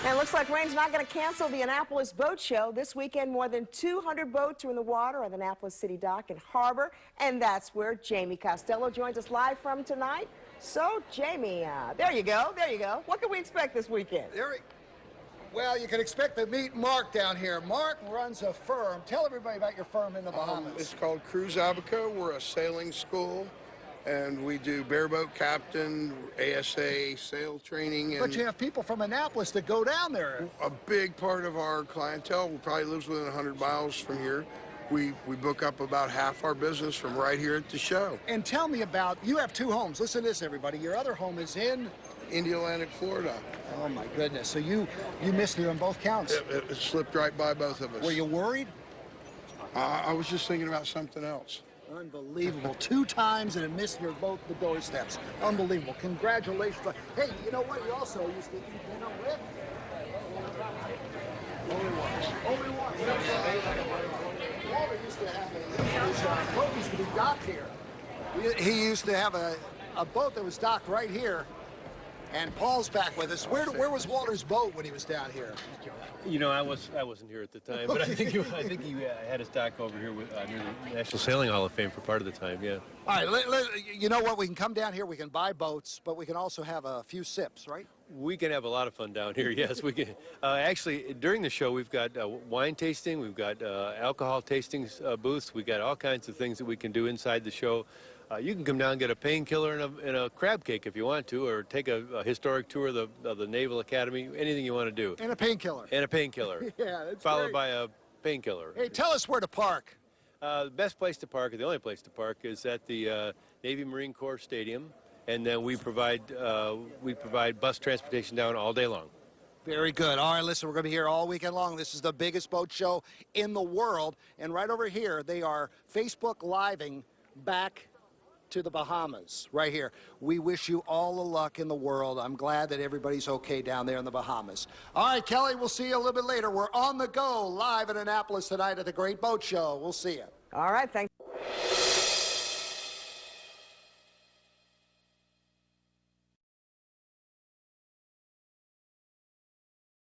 And it looks like rain's not going to cancel the Annapolis Boat Show. This weekend, more than 200 boats are in the water on the Annapolis City Dock and Harbor, and that's where Jamie Costello joins us live from tonight. So, Jamie, there you go. What can we expect this weekend? Well, you can expect to meet Mark down here. Mark runs a firm. Tell everybody about your firm in the Bahamas. It's called Cruise Abaco. We're a sailing school, and we do bareboat captain, ASA, sail training. And but you have people from Annapolis that go down there. A big part of our clientele probably lives within 100 miles from here. We book up about half our business from right here at the show. And tell me about, you have two homes. Listen to this, everybody. Your other home is in? Indialantic, Florida. Oh, my goodness. So you missed it on both counts. It slipped right by both of us. Were you worried? I was just thinking about something else. Unbelievable. 2 times and it missed your both the doorsteps. Unbelievable. Congratulations. Hey, you know what? You also used to eat dinner with? Only once. Walter used to have his boat used to be docked here. He used to have a boat that was docked right here. And Paul's back with us. Where was Walter's boat when he was down here? You know, I wasn't here at the time, but I think he had his dock over here with, near the National Sailing Hall of Fame for part of the time. Yeah. All right, you know what? We can come down here. We can buy boats, but we can also have a few sips, right? We can have a lot of fun down here. Yes, we can. Actually, during the show, we've got wine tasting, we've got alcohol tastings booths, we've got all kinds of things that we can do inside the show. You can come down and get a painkiller and a crab cake if you want to, or take a historic tour of the Naval Academy, anything you want to do. And a painkiller. And a painkiller. Yeah, that's followed great. by a painkiller. Hey, tell us where to park. The best place to park, or the only place to park, is at the Navy Marine Corps Stadium, and then we provide bus transportation down all day long. Very good. All right, listen, we're going to be here all weekend long. This is the biggest boat show in the world, and right over here, they are Facebook Living back to the Bahamas, right here. We wish you all the luck in the world. I'm glad that everybody's okay down there in the Bahamas. All right, Kelly, we'll see you a little bit later. We're on the go live in Annapolis tonight at the Great Boat Show. We'll see you. All right, thanks.